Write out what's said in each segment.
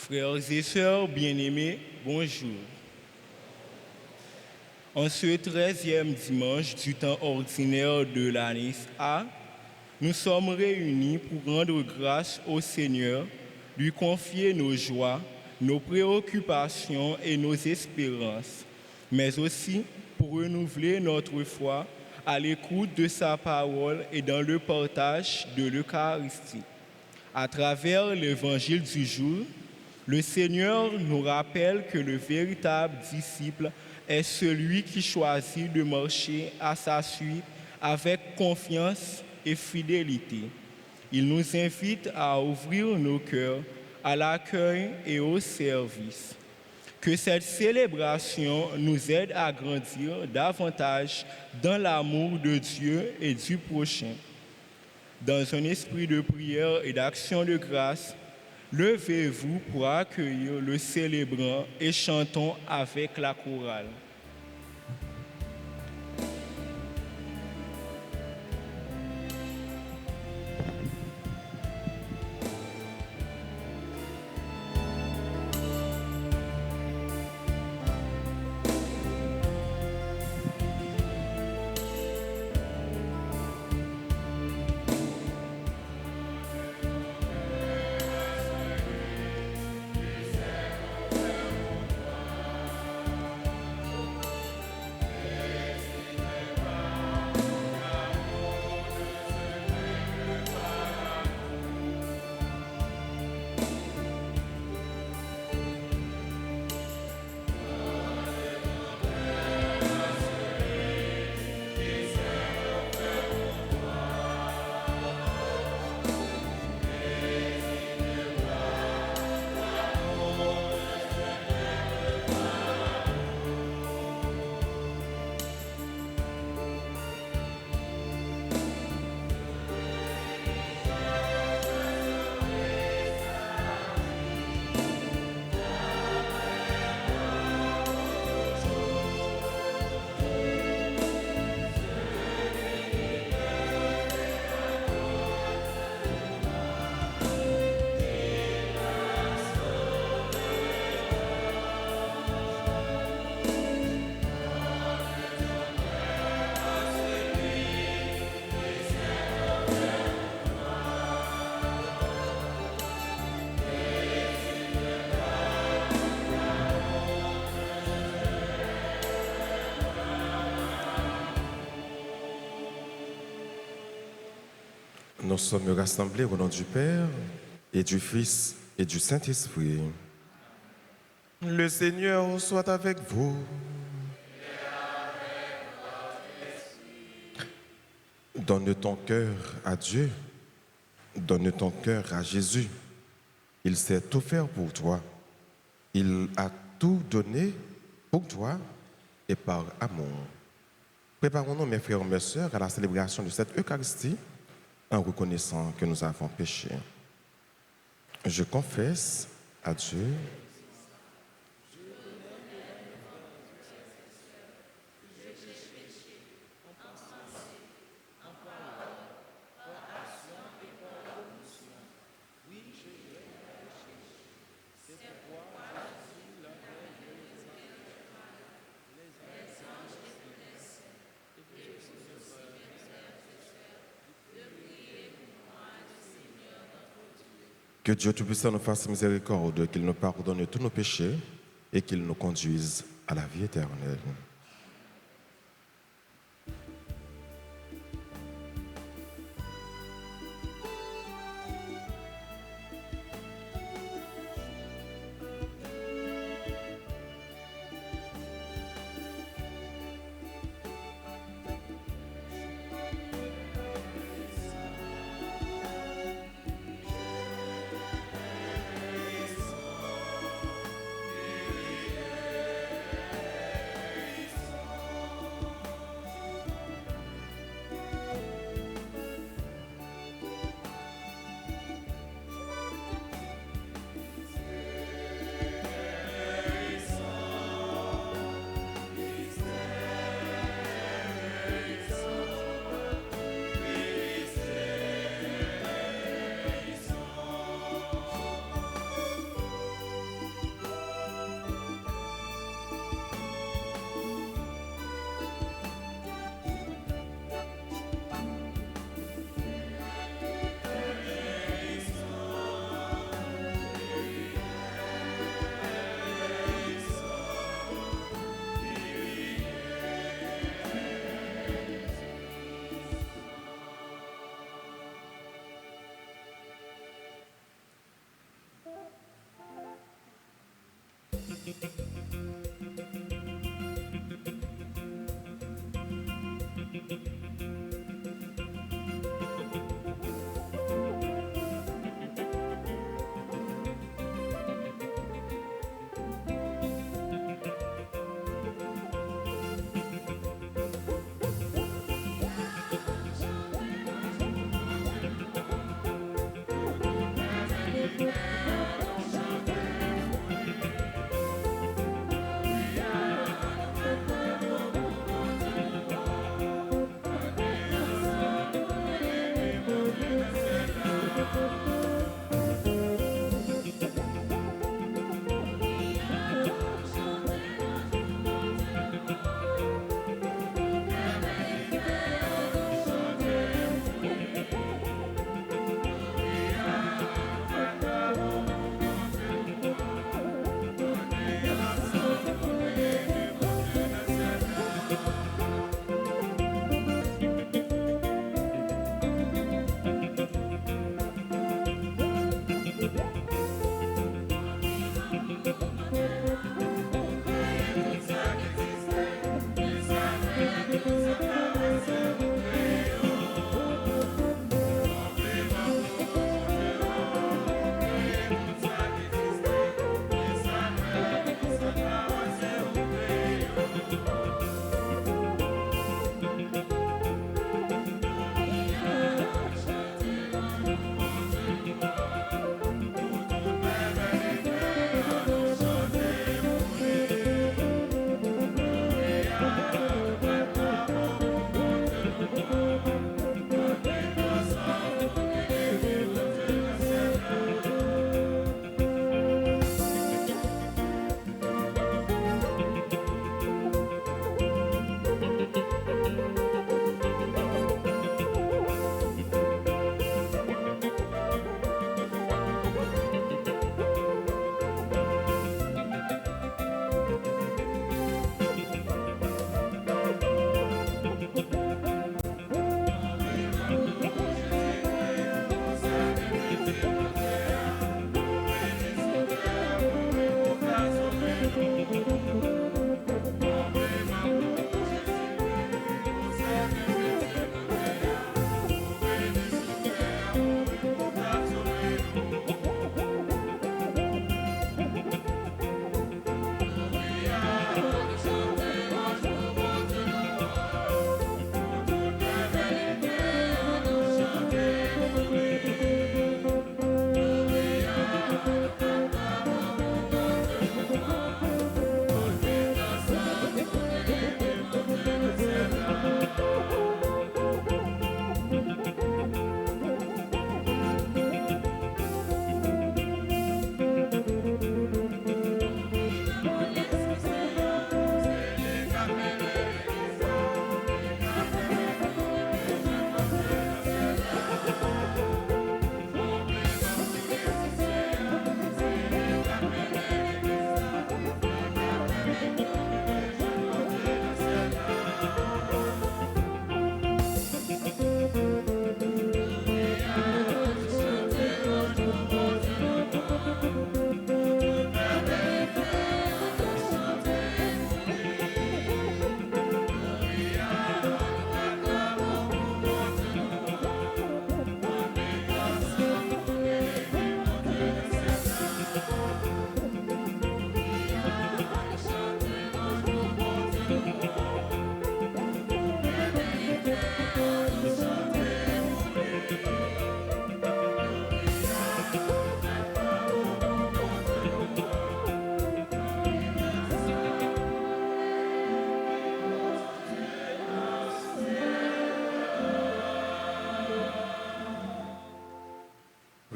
Frères et sœurs bien-aimés, bonjour. En ce 13e dimanche du temps ordinaire de l'année A, nous sommes réunis pour rendre grâce au Seigneur, lui confier nos joies, nos préoccupations et nos espérances, mais aussi pour renouveler notre foi à l'écoute de sa parole et dans le partage de l'Eucharistie. À travers l'évangile du jour, le Seigneur nous rappelle que le véritable disciple est celui qui choisit de marcher à sa suite avec confiance et fidélité. Il nous invite à ouvrir nos cœurs à l'accueil et au service. Que cette célébration nous aide à grandir davantage dans l'amour de Dieu et du prochain. Dans un esprit de prière et d'action de grâce, levez-vous pour accueillir le célébrant et chantons avec la chorale. Nous sommes rassemblés au nom du Père et du Fils et du Saint-Esprit. Le Seigneur soit avec vous. Donne ton cœur à Dieu. Donne ton cœur à Jésus. Il s'est tout faire pour toi. Il a tout donné pour toi et par amour. Préparons-nous, mes frères et mes sœurs, à la célébration de cette Eucharistie en reconnaissant que nous avons péché. Je confesse à Dieu que Dieu Tout-Puissant nous fasse miséricorde, qu'il nous pardonne tous nos péchés et qu'il nous conduise à la vie éternelle.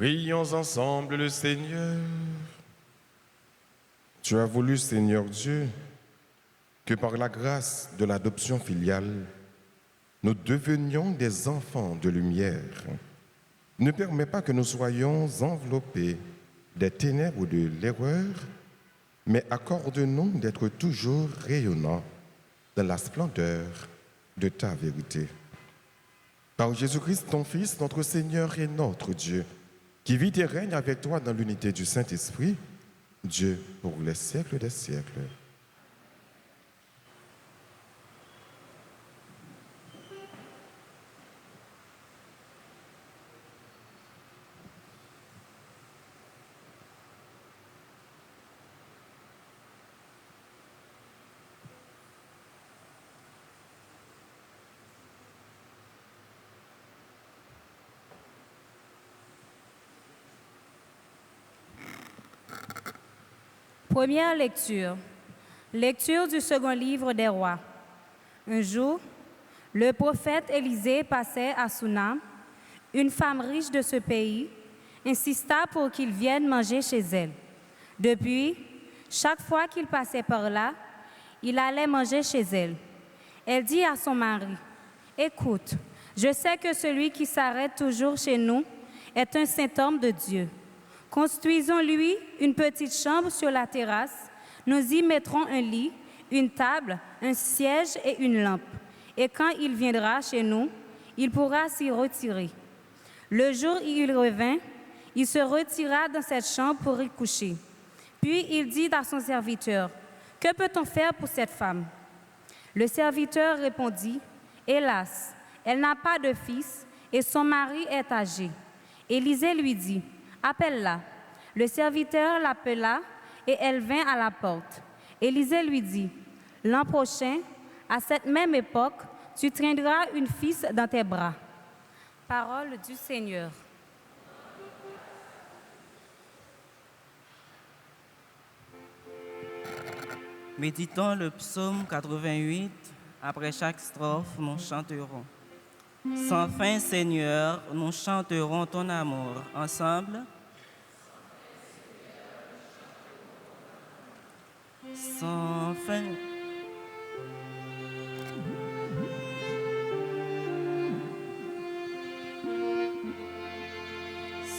Prions ensemble le Seigneur. Tu as voulu, Seigneur Dieu, que par la grâce de l'adoption filiale, nous devenions des enfants de lumière. Ne permets pas que nous soyons enveloppés des ténèbres de l'erreur, mais accorde-nous d'être toujours rayonnants dans la splendeur de ta vérité. Par Jésus-Christ, ton Fils, notre Seigneur et notre Dieu, qui vit et règne avec toi dans l'unité du Saint-Esprit, Dieu pour les siècles des siècles. Première lecture. Lecture du second livre des rois. Un jour, le prophète Élisée passait à Sunam. Une femme riche de ce pays insista pour qu'il vienne manger chez elle. Depuis, chaque fois qu'il passait par là, il allait manger chez elle. Elle dit à son mari, « Écoute, je sais que celui qui s'arrête toujours chez nous est un saint homme de Dieu. Construisons-lui une petite chambre sur la terrasse. Nous y mettrons un lit, une table, un siège et une lampe. Et quand il viendra chez nous, il pourra s'y retirer. » Le jour où il revint, il se retira dans cette chambre pour y coucher. Puis il dit à son serviteur, « Que peut-on faire pour cette femme ?» Le serviteur répondit, « Hélas, elle n'a pas de fils et son mari est âgé. » Élisée lui dit, « Appelle-la. » Le serviteur l'appela et elle vint à la porte. Élisée lui dit, « L'an prochain, à cette même époque, tu traîneras une fille dans tes bras. » Parole du Seigneur. Méditons le psaume 88. Après chaque strophe, nous chanterons. Sans fin, Seigneur, nous chanterons ton amour. Ensemble. Sans fin.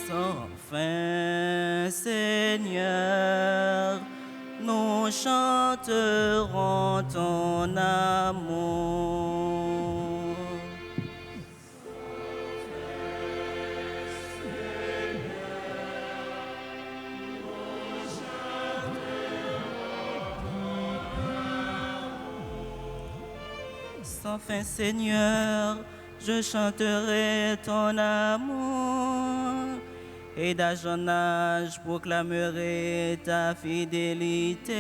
Sans fin, Seigneur, nous chanterons ton amour. Sans fin, Seigneur, je chanterai ton amour et d'âge en âge proclamerai ta fidélité.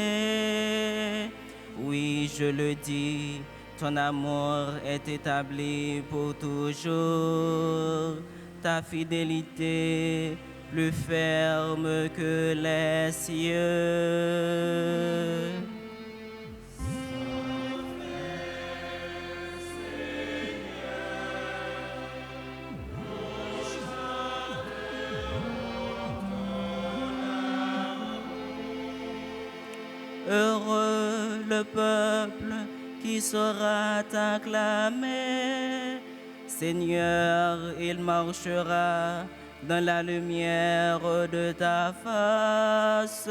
Oui, je le dis, ton amour est établi pour toujours. Ta fidélité plus ferme que les cieux. Heureux le peuple qui saura t'acclamer. Seigneur, il marchera dans la lumière de ta face.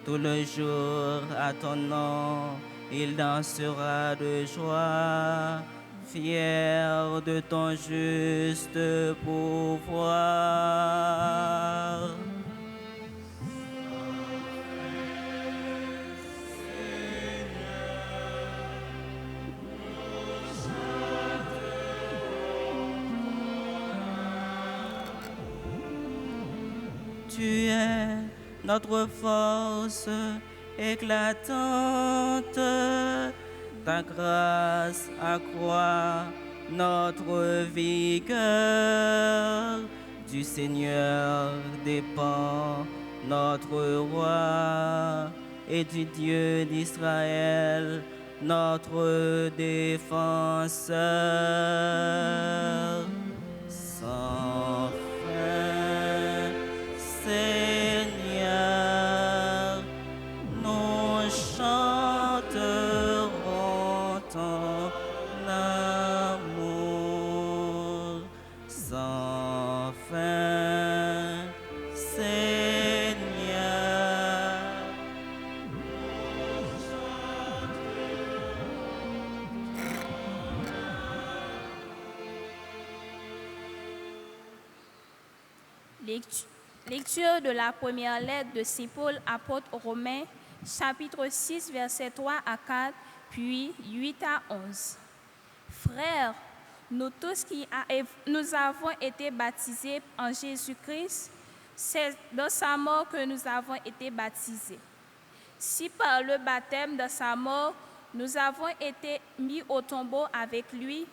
Tout le jour à ton nom, il dansera de joie, fier de ton juste pouvoir. Tu es notre force éclatante, ta grâce accroît notre vigueur. Du Seigneur dépend notre roi et du Dieu d'Israël notre défenseur. Sans fin, Seigneur, nous chanterons ton amour. Sans fin, Seigneur, nous chanterons. Lecture de la première lettre de Saint Paul, apôtre aux Romains, chapitre 6, versets 3 à 4, puis 8 à 11. Frères, nous tous nous avons été baptisés en Jésus-Christ, c'est dans sa mort que nous avons été baptisés. Si par le baptême de sa mort, nous avons été mis au tombeau avec lui,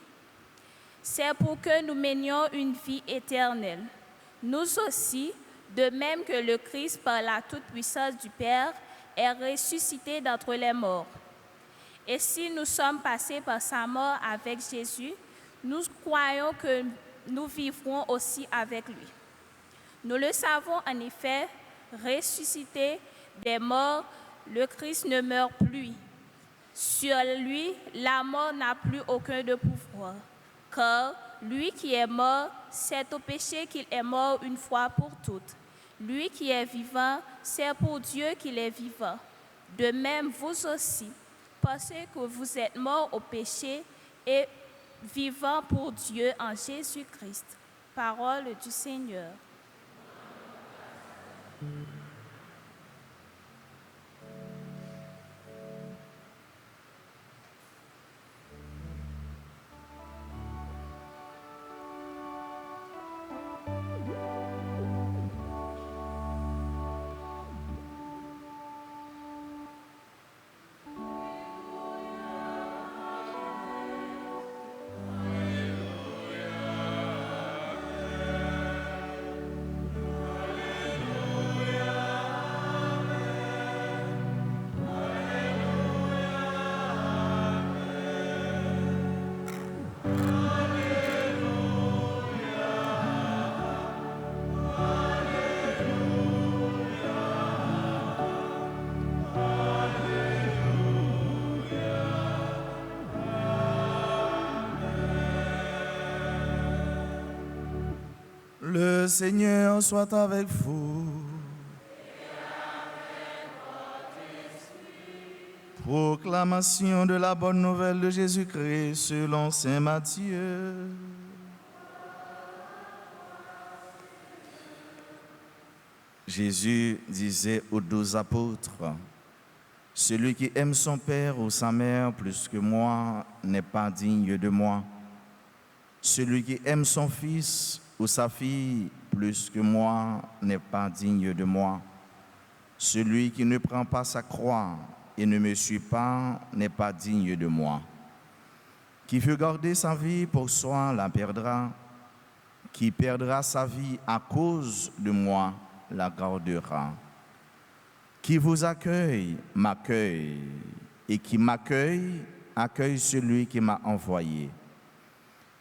c'est pour que nous menions une vie éternelle. Nous aussi, de même que le Christ, par la toute-puissance du Père, est ressuscité d'entre les morts. Et si nous sommes passés par sa mort avec Jésus, nous croyons que nous vivrons aussi avec lui. Nous le savons en effet, ressuscité des morts, le Christ ne meurt plus. Sur lui, la mort n'a plus aucun de pouvoir. Car lui qui est mort, c'est au péché qu'il est mort une fois pour toutes. Lui qui est vivant, c'est pour Dieu qu'il est vivant. De même, vous aussi, parce que vous êtes morts au péché et vivants pour Dieu en Jésus-Christ. Parole du Seigneur. Le Seigneur soit avec vous. Proclamation de la bonne nouvelle de Jésus-Christ selon saint Matthieu. Jésus disait aux 12 apôtres, « Celui qui aime son père ou sa mère plus que moi n'est pas digne de moi. Celui qui aime son fils ou sa fille plus que moi n'est pas digne de moi. Celui qui ne prend pas sa croix et ne me suit pas n'est pas digne de moi. Qui veut garder sa vie pour soi la perdra. Qui perdra sa vie à cause de moi la gardera. Qui vous accueille, m'accueille, et qui m'accueille, accueille celui qui m'a envoyé.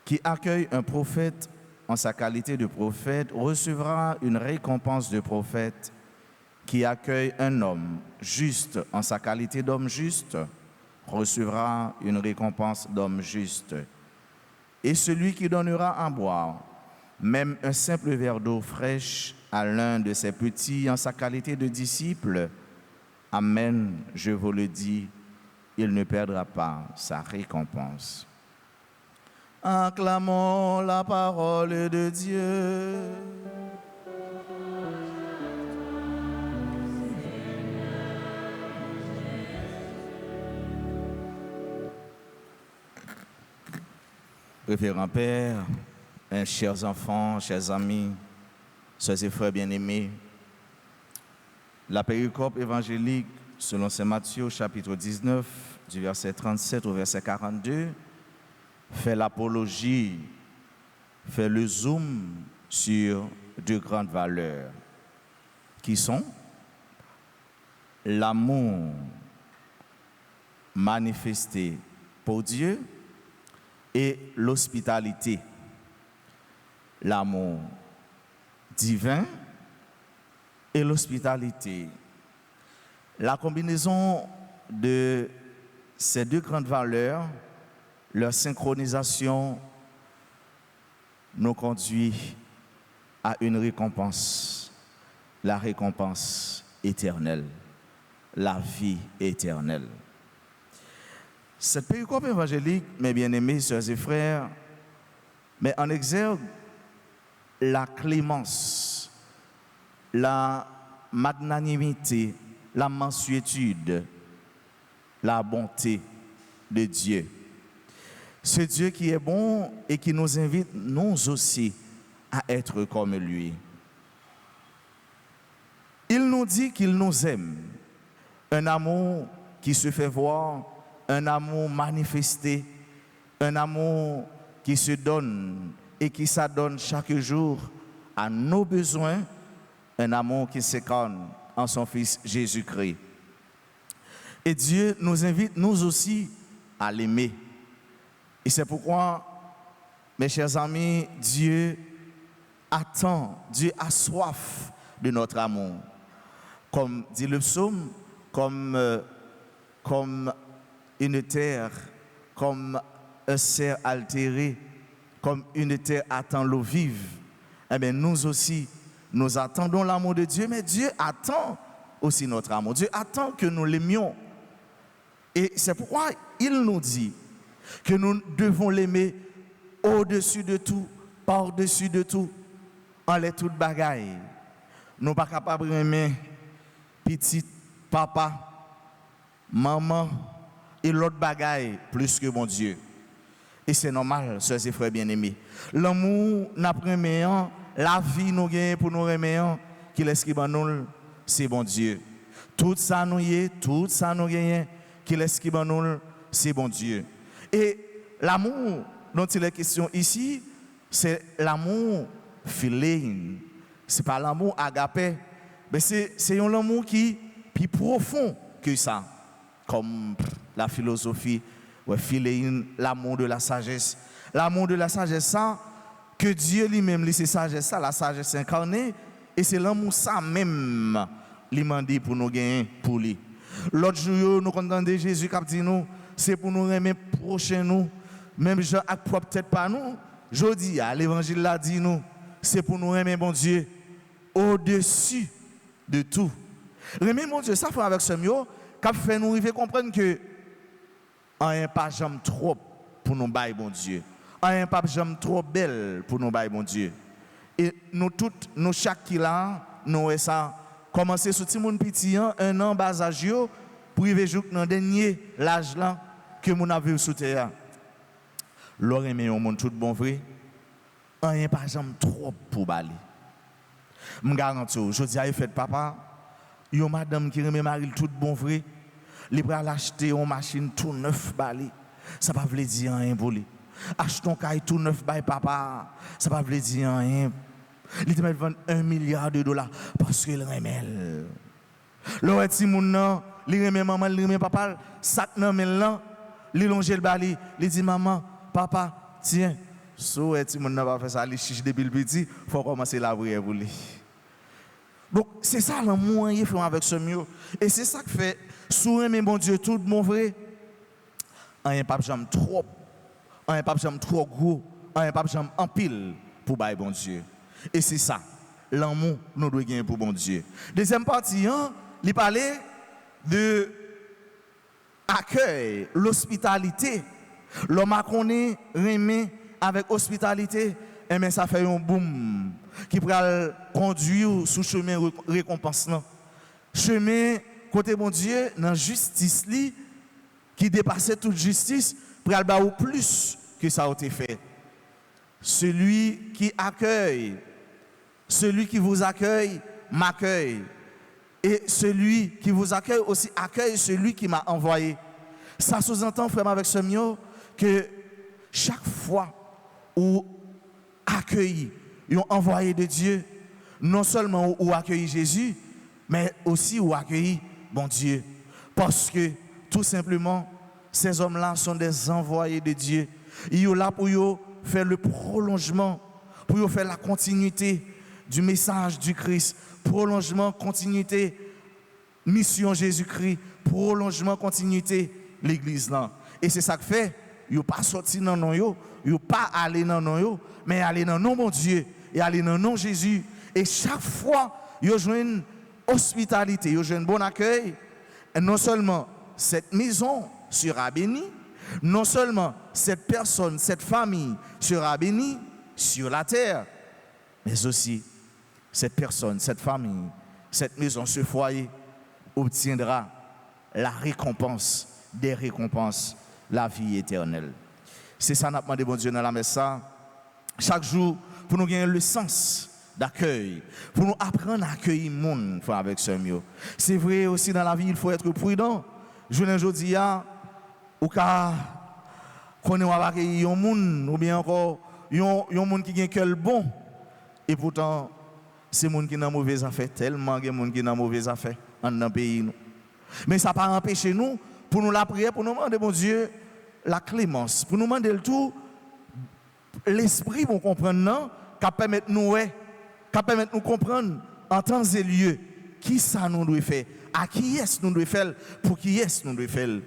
Qui accueille un prophète en sa qualité de prophète recevra une récompense de prophète. Qui accueille un homme juste en sa qualité d'homme juste recevra une récompense d'homme juste. Et celui qui donnera à boire, même un simple verre d'eau fraîche, à l'un de ses petits en sa qualité de disciple, amen, je vous le dis, il ne perdra pas sa récompense. Acclamons la parole de Dieu. Révérend Père, chers enfants, chers amis, sœurs et frères bien-aimés, la péricope évangélique selon saint Matthieu, chapitre 19, du verset 37 au verset 42, fait l'apologie, fait le zoom sur deux grandes valeurs qui sont l'amour manifesté pour Dieu et l'hospitalité, l'amour divin et l'hospitalité. La combinaison de ces deux grandes valeurs, leur synchronisation nous conduit à une récompense, la récompense éternelle, la vie éternelle. Cette péricope évangélique, mes bien-aimés, sœurs et frères, met en exergue la clémence, la magnanimité, la mansuétude, la bonté de Dieu. Ce Dieu qui est bon et qui nous invite, nous aussi, à être comme lui. Il nous dit qu'il nous aime. Un amour qui se fait voir, un amour manifesté, un amour qui se donne et qui s'adonne chaque jour à nos besoins, un amour qui s'incarne en son Fils Jésus-Christ. Et Dieu nous invite, nous aussi, à l'aimer. Et c'est pourquoi, mes chers amis, Dieu attend, Dieu a soif de notre amour. Comme dit le psaume, comme une terre, comme un cerf altéré, comme une terre attend l'eau vive. Eh bien, nous aussi, nous attendons l'amour de Dieu, mais Dieu attend aussi notre amour. Dieu attend que nous l'aimions. Et c'est pourquoi il nous dit que nous devons l'aimer au-dessus de tout, par-dessus de tout, en les toutes bagailles. Nous ne sommes pas capables d'aimer petit papa, maman et l'autre bagaille plus que mon Dieu. Et c'est normal, sœurs et frères bien-aimés. L'amour, la vie nous gagne pour nous remercier, qu'il est ce qui nous, c'est bon Dieu. Tout ça nous y est, tout ça nous gagne, qu'il est ce qui nous, c'est bon Dieu. Et l'amour dont il est question ici, c'est l'amour philéine. Ce n'est pas l'amour agapé, mais c'est un amour qui est plus profond que ça. Comme la philosophie, philéine, l'amour de la sagesse. L'amour de la sagesse, ça, que Dieu lui-même, c'est sagesse, ça, la sagesse incarnée, et c'est l'amour ça même, lui m'a dit pour nous gagner pour lui. L'autre jour, nous entendons Jésus qui dit nous, c'est pour nous aimer prochain nous, même Jean peut-être pas nous. Je dis, l'évangile l'a dit nous, c'est pour nous aimer bon Dieu au-dessus de tout. Aimer mon Dieu, ça fait avec ce mot, qui fait nous arriver comprendre que rien pas jamais trop pour nous bailler bon Dieu. Rien pas jamais trop belle pour nous bailler bon Dieu. Et nous toutes, nous chaque qui là, nous et ça, commencer sous petit monde petit, 1 an bas âge, pour arriver jusqu'à dans dernier l'âge là que nous avons sous terre. L'or aimé au monde tout bon vrai. Rien pas jamais trop pour bailler. Je garantis, je dis à fait papa, il y a une madame qui remet Marie tout bon vrai. Il va acheter une machine tout neuf balé. Ça ne veut pas dire rien pour lui. Acheter un caille tout neuf balé papa. Ça ne veut pas dire rien. Il te met vendre $1 milliard parce qu'il remet. Le petit moun il remet maman, il remet papa, sac nan men lan, il longe le balé, il dit maman, papa, tiens, so petit moun n'a pas fait ça, il chiche depuis le petit, faut commencer la prière pour lui. Donc c'est ça l'amour il fait avec ce mieux et c'est ça que fait sourire mais bon Dieu tout mon vrai. Un pas jamais trop, un pas jamais trop gros, un pas jamais en pile pour bailler bon Dieu. Et c'est ça l'amour nous doit gagner pour bon Dieu. Deuxième partie, il parlait de accueil, l'hospitalité. L'homme a connu remet avec hospitalité, et bien ça fait un boom qui pourra conduire sous chemin récompense. Chemin côté bon Dieu dans justice li qui dépassait toute justice pour aller au plus que ça a été fait. Celui qui accueille, celui qui vous accueille m'accueille. Et celui qui vous accueille aussi accueille celui qui m'a envoyé. Ça sous-entend, frère, avec ce mot, que chaque fois où accueilli, ils ont envoyé de Dieu, non seulement où accueilli Jésus, mais aussi où accueilli bon Dieu. Parce que, tout simplement, ces hommes-là sont des envoyés de Dieu. Ils sont là pour faire le prolongement, pour faire la continuité du message du Christ. Prolongement, continuité, mission Jésus-Christ, prolongement, continuité, l'église là. Et c'est ça que fait, ils ne sont pas sortis dans non yo, ils ne sont pas allés dans non yo, mais aller dans non mon Dieu, et aller dans non Jésus. Et chaque fois, ils ont une hospitalité, ils ont un bon accueil. Et non seulement cette maison sera bénie, non seulement cette personne, cette famille sera bénie sur la terre, mais aussi cette personne, cette famille, cette maison, ce foyer obtiendra la récompense des récompenses, la vie éternelle. C'est ça, nous demandé, bon Dieu, dans la messe, ça. Chaque jour, pour nous gagner le sens d'accueil, pour nous apprendre à accueillir le monde avec ce mieux. C'est vrai aussi dans la vie, il faut être prudent. Je ne dis pas, ou qu'à qu'on est accueillir un monde, ou bien encore, un monde qui a un cœur bon, et pourtant, c'est monde qui n'a mauvaise affaire, tellement de monde qui n'a mauvaise affaire dans le pays. Mais ça n'a pas empêché nous, pour nous la prière, pour nous demander, bon Dieu, la clémence, pour nous demander le tout, l'esprit pour comprendre, non, qui permet de nous comprendre en temps et lieu, qui ça nous doit faire, à qui est-ce nous doit faire, pour qui est-ce nous doit faire.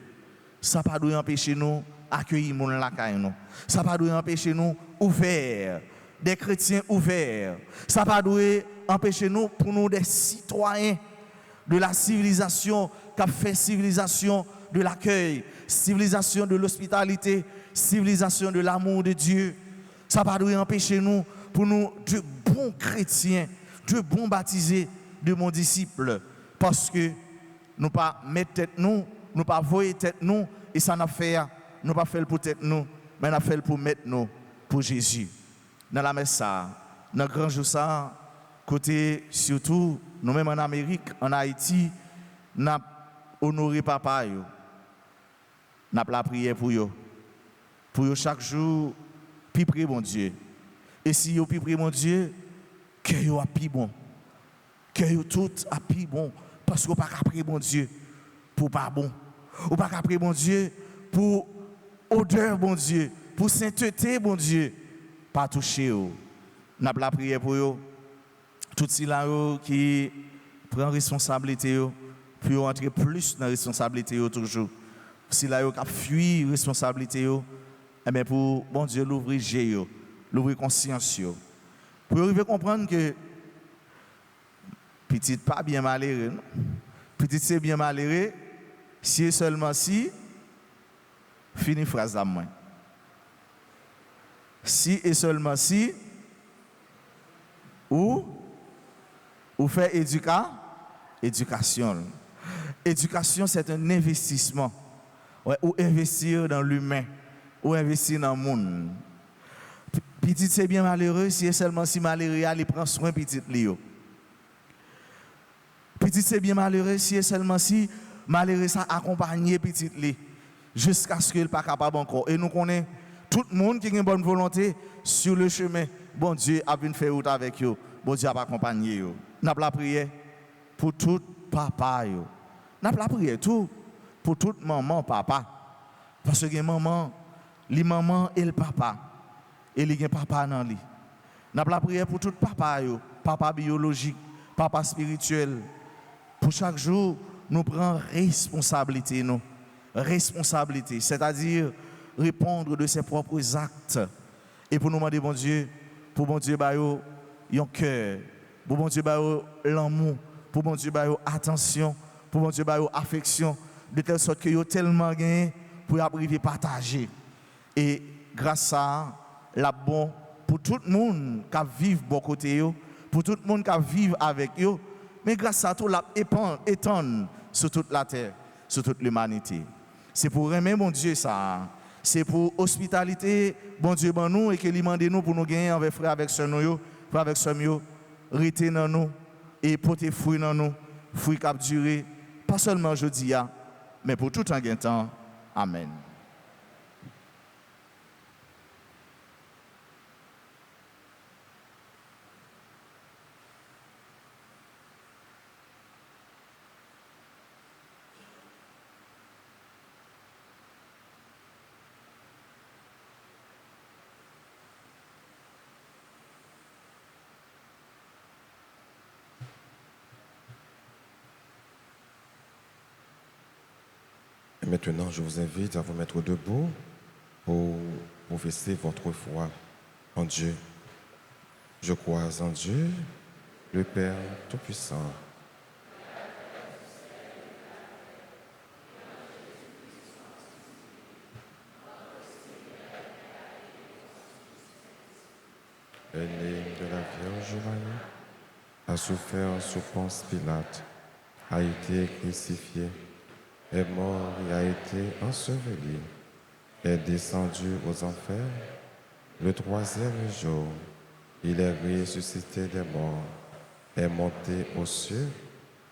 Ça ne doit pas empêcher nous d'accueillir mon lacaille. Ça ne doit pas empêcher nous ouverts, des chrétiens ouverts. Ça ne doit pas empêcher nous, pour nous, des citoyens de la civilisation, qui a fait civilisation de l'accueil, civilisation de l'hospitalité, civilisation de l'amour de Dieu. Ça ne doit pas empêcher nous, pour nous, de bons chrétiens, de bons baptisés, de bons disciples. Parce que nous ne pas mettre tête nous, nous pas voyer tête nous, et ça n'a fait, nous pas fait pour tête nous, mais nous a fait pour mettre nous pour Jésus. Dans la messe, dans le grand jour, ça, côté surtout, nous-mêmes en Amérique, en Haïti, nous avons honoré papa, nous avons la prière pour eux. Pour eux chaque jour, puis prier mon Dieu. Et si vous priez mon Dieu, que vous a plus bon. Que vous tout a plus bon. Parce que vous ne pouvez pas prier mon Dieu pour pas bon. Vous ne pouvez pas prier mon Dieu pour odeur, bon Dieu. Pour sainteté, bon Dieu. Pas toucher vous. Nous avons la prière pour vous. Tout cela qui prend responsabilité, puis entrer plus dans la responsabilité toujours. Si là qui fuit la responsabilité, eh bien pour bon Dieu l'ouvrir j'ai l'ouvrir conscience. Pour arriver à comprendre que petite pas bien malheureux, petite c'est bien malheureux, si et seulement si, fini phrase à moi. Si et seulement si, ou fait éducation. Éducation, c'est un investissement. Ouais, ou investir dans l'humain, ou investir dans le monde. Petite, c'est bien malheureux, si seulement si malheureux, il prend soin de petite Léo. Petite, c'est bien malheureux, si seulement si malheureux, ça accompagne petite Léo, jusqu'à ce qu'il ne soit pas capable encore. Et nous connaissons tout le monde qui a une bonne volonté sur le chemin. Bon Dieu a bien fait route avec eux. Bon Dieu a accompagné eux. Nous avons la prière pour tout papa. Nous avons la prière pour toute maman, papa. Parce que maman, les mamans et le papa. Et les papa dans lui. Nous avons la prière pour tout papa, papa biologique, papa spirituel. Pour chaque jour, nous prenons responsabilité, responsabilité, c'est-à-dire répondre de ses propres actes. Et pour nous demander, bon Dieu, pour bon Dieu, un cœur, pour bon Dieu, l'amour, pour bon Dieu, attention, pour bon Dieu, affection, de telle sorte que vous tellement gagné pour arriver à partager. Et grâce à la bon pour tout le monde qui vit bon côté, pour tout le monde qui vit avec eux, mais grâce à tout, la étendre sur toute la terre, sur toute l'humanité. C'est pour aimer mon Dieu ça. C'est pour hospitalité, bon Dieu, bon nous, et que lui demande nous pour nous gagner avec frère, avec soeur nous, frère, avec soeur nous, rester dans nous, et porter fruit dans nous, fruit qui a duré, pas seulement aujourd'hui, mais pour tout un temps. Amen. Maintenant, je vous invite à vous mettre debout pour professer votre foi en Dieu. Je crois en Dieu, le Père Tout-Puissant, né de la Vierge Marie, a souffert sous Ponce Pilate, a été crucifié, est mort et a été enseveli, est descendu aux enfers. Le troisième jour, il est ressuscité des morts, est monté aux cieux,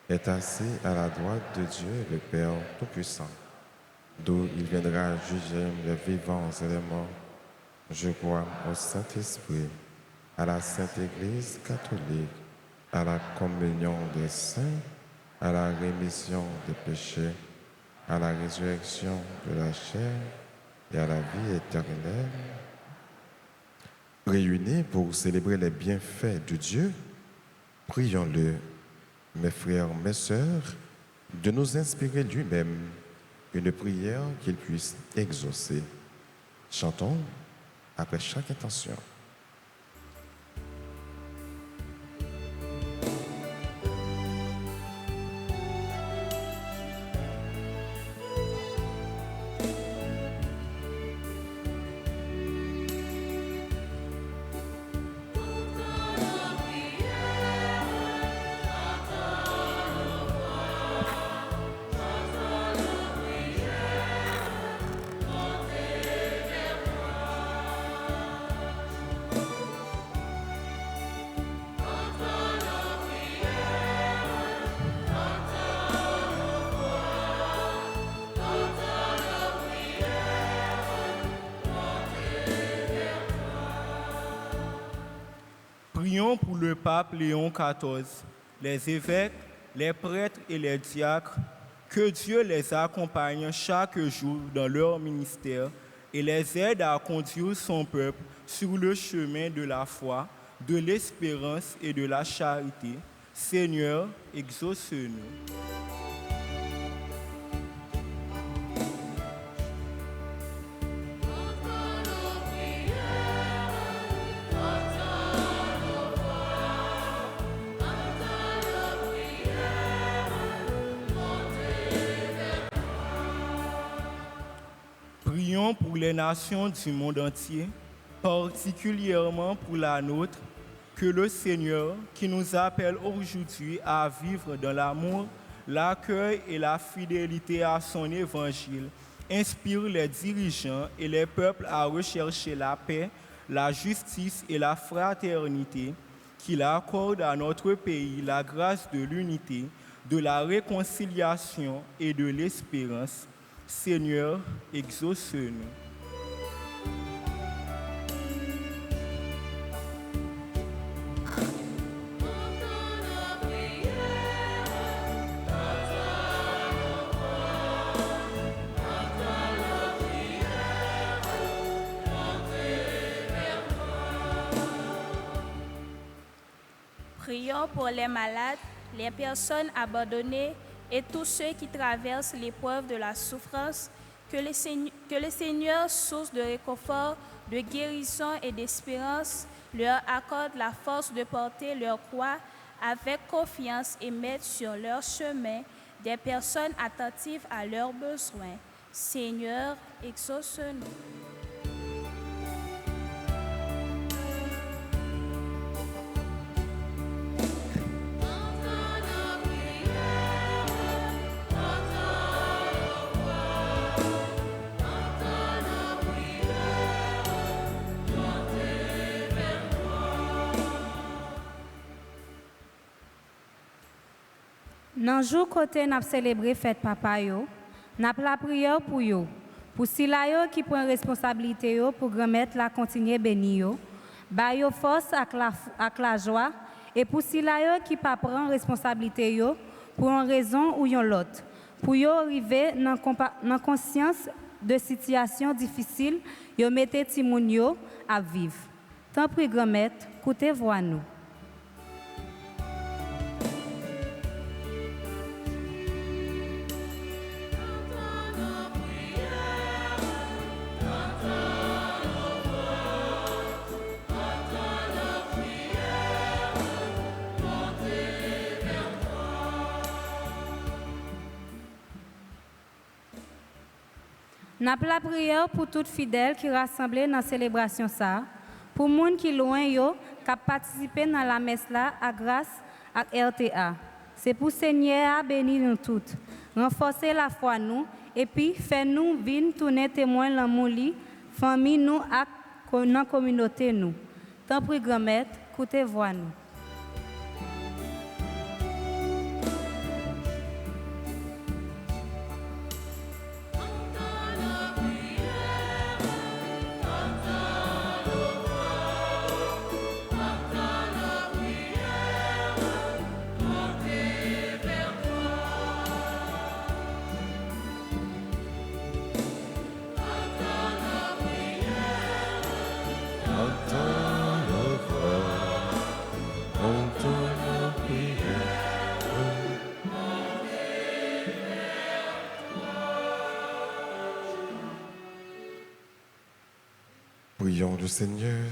est assis à la droite de Dieu le Père Tout-Puissant, d'où il viendra juger les vivants et les morts. Je crois au Saint-Esprit, à la Sainte Église catholique, à la communion des saints, à la rémission des péchés, à la résurrection de la chair et à la vie éternelle. Réunis pour célébrer les bienfaits de Dieu, prions-le, mes frères, mes sœurs, de nous inspirer lui-même une prière qu'il puisse exaucer. Chantons après chaque intention. Prions pour le pape Léon XIV, les évêques, les prêtres et les diacres, que Dieu les accompagne chaque jour dans leur ministère et les aide à conduire son peuple sur le chemin de la foi, de l'espérance et de la charité. Seigneur, exauce-nous. Prions pour les nations du monde entier, particulièrement pour la nôtre, que le Seigneur, qui nous appelle aujourd'hui à vivre dans l'amour, l'accueil et la fidélité à son évangile, inspire les dirigeants et les peuples à rechercher la paix, la justice et la fraternité, qu'il accorde à notre pays la grâce de l'unité, de la réconciliation et de l'espérance. Seigneur, exauce-nous. Prions pour les malades, les personnes abandonnées et tous ceux qui traversent l'épreuve de la souffrance, que le Seigneur, source de réconfort, de guérison et d'espérance, leur accorde la force de porter leur croix avec confiance et mette sur leur chemin des personnes attentives à leurs besoins. Seigneur, exauce-nous. Dans le jour côté n'a célébré fête papa yo, n'a la prière pour yo, pour sila yo qui prend responsabilité yo pour remettre la continuer béni yo, ba yo force avec la joie et pour sila yo qui pas prend responsabilité yo pour une raison ou une autre, pour yo arriver dans conscience de situation difficile, yo mette timoun yo à vivre. Tant pis grand-mère, écoutez voix nous. N'a la prière pour toutes fidèles qui rassemblent dans la célébration ça, pour les gens qui loin yo, qui participent dans la messe là, à grâce et RTA. C'est pour Seigneur à bénir nous toutes, renforcer la foi nous et puis faire nous venir tourner témoin l'amour li, famille nous et dans communauté nous. Tant pis grand-mère, écoutez voix nous. Prions le Seigneur.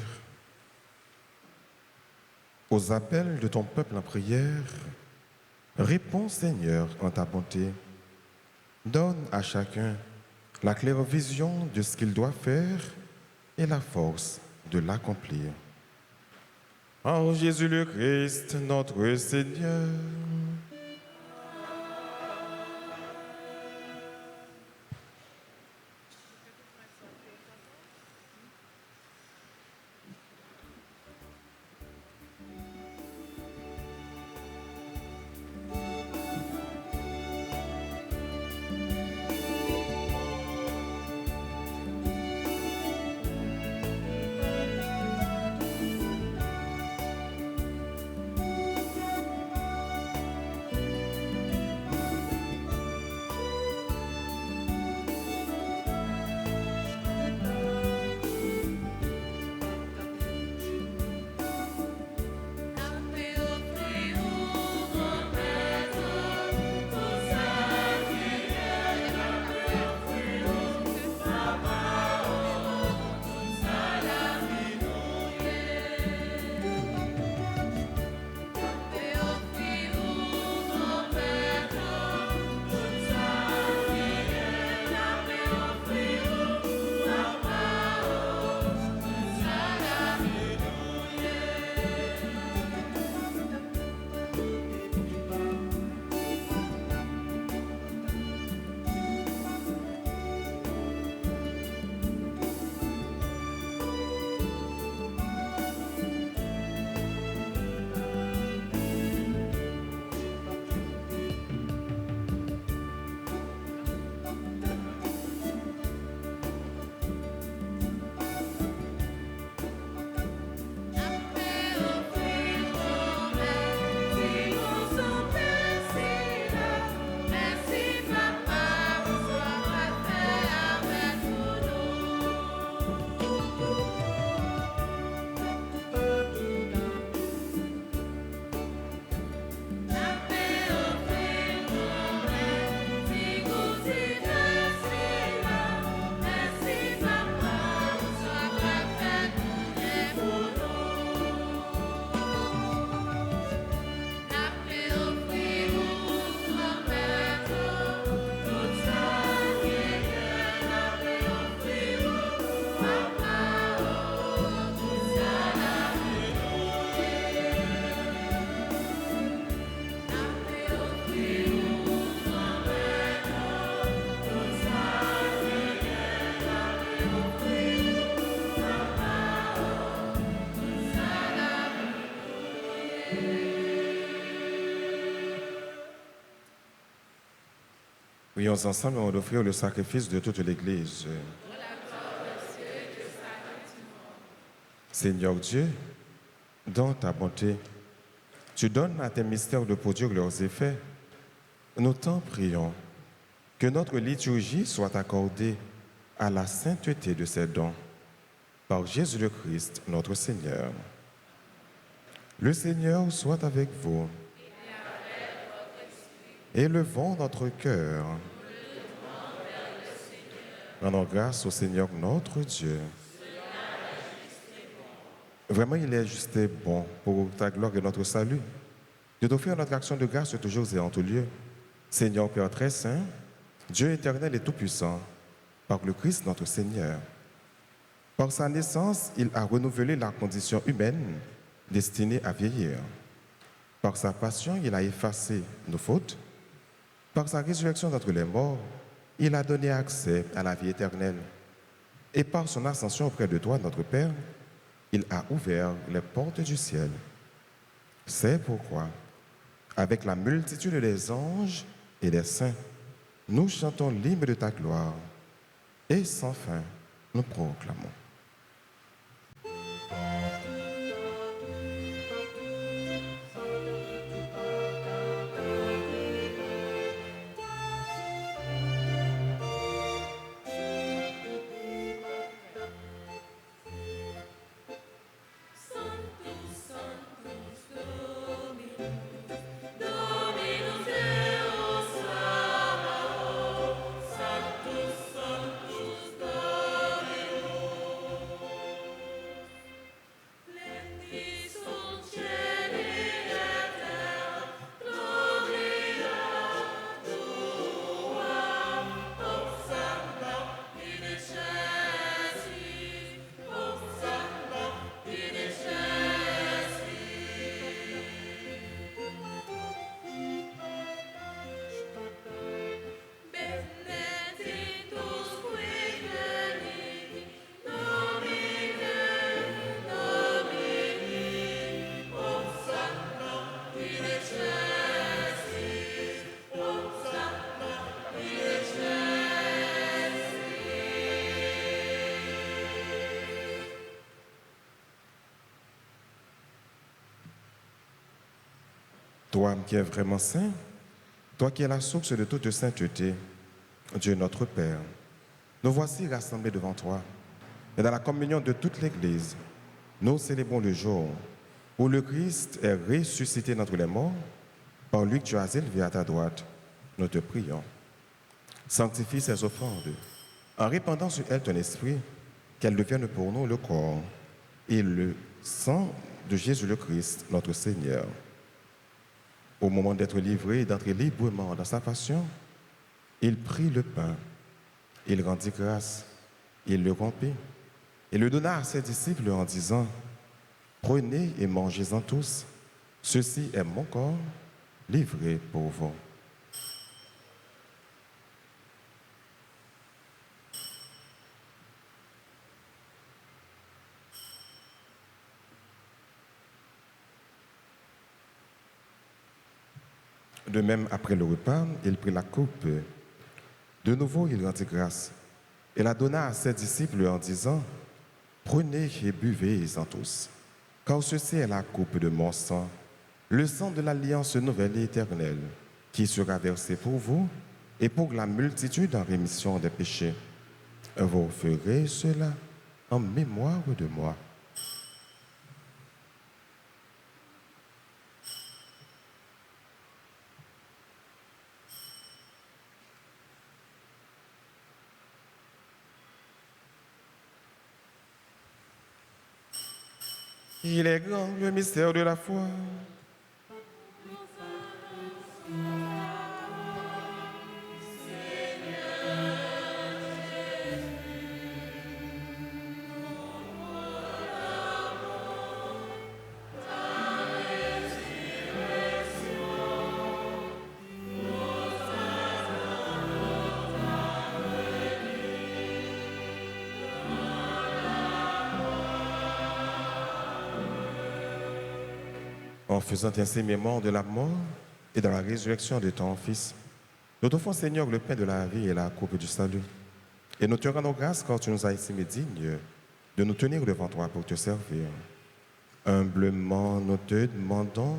Aux appels de ton peuple en prière, réponds Seigneur en ta bonté. Donne à chacun la claire vision de ce qu'il doit faire et la force de l'accomplir. En Jésus le Christ, notre Seigneur. Prions ensemble et on offrir le sacrifice de toute l'Église. Seigneur Dieu, dans ta bonté, tu donnes à tes mystères de produire leurs effets. Nous t'en prions que notre liturgie soit accordée à la sainteté de ces dons. Par Jésus le Christ, notre Seigneur. Le Seigneur soit avec vous. Élevons notre cœur. Rendons grâce au Seigneur notre Dieu. Vraiment, il est juste et bon pour ta gloire et notre salut de t'offrir notre action de grâce toujours et en tout lieu. Seigneur Père très saint, Dieu éternel et tout-puissant, par le Christ notre Seigneur. Par sa naissance, il a renouvelé la condition humaine destinée à vieillir. Par sa passion, il a effacé nos fautes. Par sa résurrection d'entre les morts, il a donné accès à la vie éternelle. Et par son ascension auprès de toi, notre Père, il a ouvert les portes du ciel. C'est pourquoi, avec la multitude des anges et des saints, nous chantons l'hymne de ta gloire et sans fin nous proclamons. Toi qui es vraiment saint, toi qui es la source de toute sainteté, Dieu notre Père, nous voici rassemblés devant toi. Et dans la communion de toute l'Église, nous célébrons le jour où le Christ est ressuscité d'entre les morts, par lui que tu as élevé à ta droite. Nous te prions. Sanctifie ces offrandes, en répandant sur elles ton esprit, qu'elles deviennent pour nous le corps et le sang de Jésus le Christ, notre Seigneur. Au moment d'être livré et d'entrer librement dans sa passion, il prit le pain, il rendit grâce, il le rompit et le donna à ses disciples en disant, « Prenez et mangez-en tous, ceci est mon corps livré pour vous. » De même, après le repas, il prit la coupe. De nouveau, il rendit grâce et la donna à ses disciples en disant, « Prenez et buvez-en tous, car ceci est la coupe de mon sang, le sang de l'alliance nouvelle et éternelle, qui sera versé pour vous et pour la multitude en rémission des péchés. Vous ferez cela en mémoire de moi. » Il est grand le mystère de la foi. En faisant ainsi mémoire de la mort et de la résurrection de ton Fils, nous t'offrons, Seigneur, le pain de la vie et la coupe du salut. Et nous te rendons grâce car tu nous as estimés dignes de nous tenir devant toi pour te servir. Humblement, nous te demandons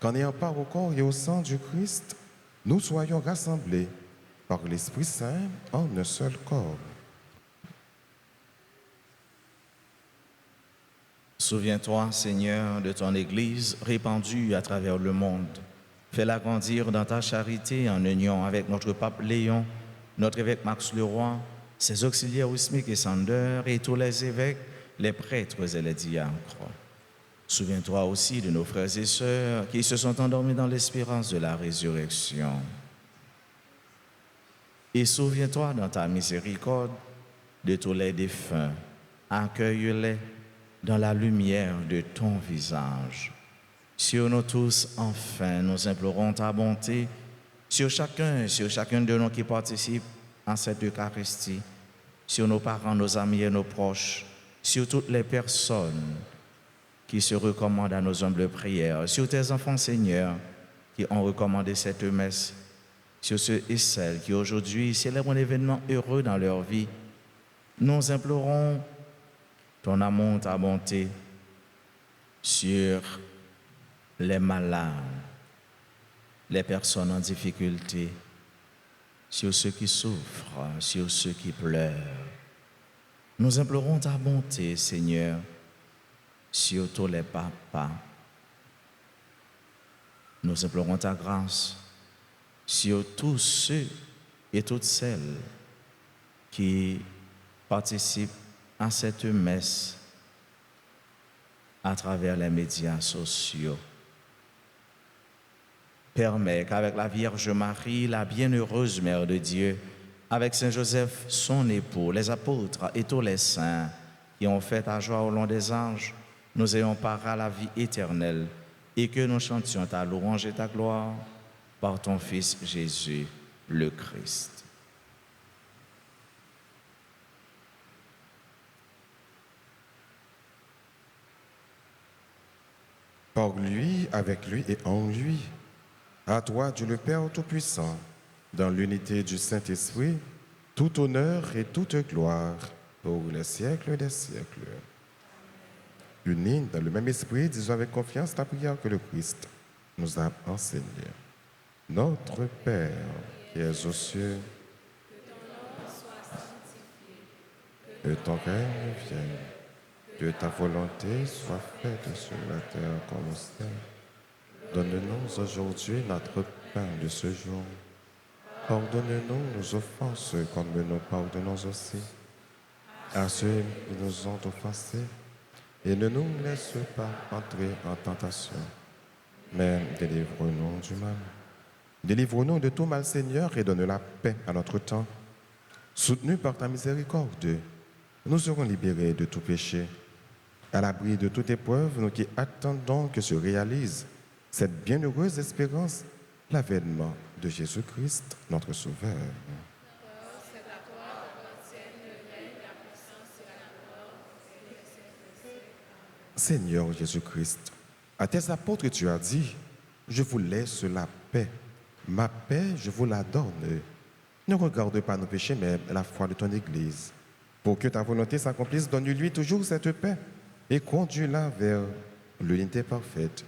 qu'en ayant part au corps et au sang du Christ, nous soyons rassemblés par l'Esprit Saint en un seul corps. Souviens-toi, Seigneur, de ton Église répandue à travers le monde. Fais-la grandir dans ta charité en union avec notre pape Léon, notre évêque Max Leroy, ses auxiliaires Wismic et Sander et tous les évêques, les prêtres et les diacres. Souviens-toi aussi de nos frères et sœurs qui se sont endormis dans l'espérance de la résurrection. Et souviens-toi dans ta miséricorde de tous les défunts. Accueille-les dans la lumière de ton visage. Sur nous tous, enfin, nous implorons ta bonté, sur chacun de nous qui participe à cette Eucharistie, sur nos parents, nos amis et nos proches, sur toutes les personnes qui se recommandent à nos humbles prières, sur tes enfants, Seigneur, qui ont recommandé cette messe, sur ceux et celles qui aujourd'hui célèbrent un événement heureux dans leur vie. Nous implorons ton amour, ta bonté sur les malades, les personnes en difficulté, sur ceux qui souffrent, sur ceux qui pleurent. Nous implorons ta bonté, Seigneur, sur tous les papas. Nous implorons ta grâce sur tous ceux et toutes celles qui participent à cette messe à travers les médias sociaux. Permets qu'avec la Vierge Marie, la bienheureuse Mère de Dieu, avec Saint Joseph, son époux, les apôtres et tous les saints qui ont fait ta joie au long des âges, nous ayons part à la vie éternelle et que nous chantions ta louange et ta gloire par ton Fils Jésus, le Christ. Par lui, avec lui et en lui, à toi, Dieu le Père Tout-Puissant, dans l'unité du Saint-Esprit, tout honneur et toute gloire pour les siècles des siècles. Unis dans le même esprit, disons avec confiance la prière que le Christ nous a enseignée. Notre Père, qui es aux cieux, que ton règne vienne, que ta volonté soit faite sur la terre comme au ciel. Donne-nous aujourd'hui notre pain de ce jour. Pardonne-nous nos offenses comme nous pardonnons aussi à ceux qui nous ont offensés. Et ne nous laisse pas entrer en tentation, mais délivre-nous du mal. Délivre-nous de tout mal, Seigneur, et donne la paix à notre temps. Soutenus par ta miséricorde, nous serons libérés de tout péché. À l'abri de toute épreuve, nous qui attendons que se réalise cette bienheureuse espérance, l'avènement de Jésus-Christ, notre Sauveur. Seigneur Jésus-Christ, à tes apôtres tu as dit, je vous laisse la paix, ma paix je vous la donne. Ne regarde pas nos péchés, mais la foi de ton Église. Pour que ta volonté s'accomplisse, donne-lui toujours cette paix et conduis-la vers l'unité parfaite.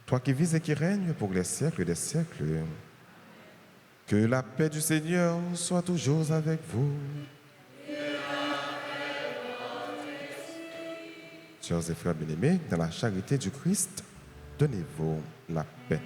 Toi qui vis et qui règnes pour les siècles des siècles, que la paix du Seigneur soit toujours avec vous. Chers et frères bien-aimés, dans la charité du Christ, donnez-vous la paix.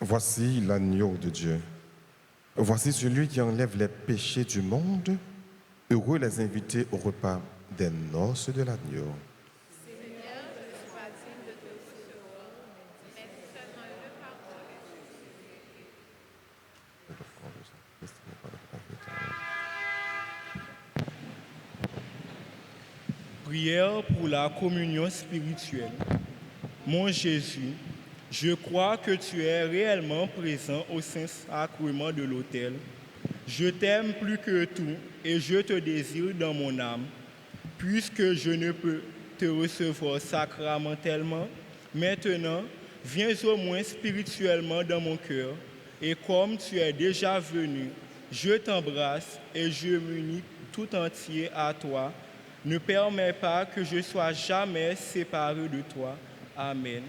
Voici l'agneau de Dieu. Voici celui qui enlève les péchés du monde. Heureux les invités au repas des noces de l'agneau. Seigneur, je ne suis pas digne de te recevoir, mais dis seulement une parole Prière pour la communion spirituelle. Mon Jésus, Je crois que tu es réellement présent au Saint-Sacrement de l'autel. Je t'aime plus que tout et je te désire dans mon âme. Puisque je ne peux te recevoir sacramentellement, maintenant, viens au moins spirituellement dans mon cœur. Et comme tu es déjà venu, je t'embrasse et je m'unis tout entier à toi. Ne permets pas que je sois jamais séparé de toi. Amen.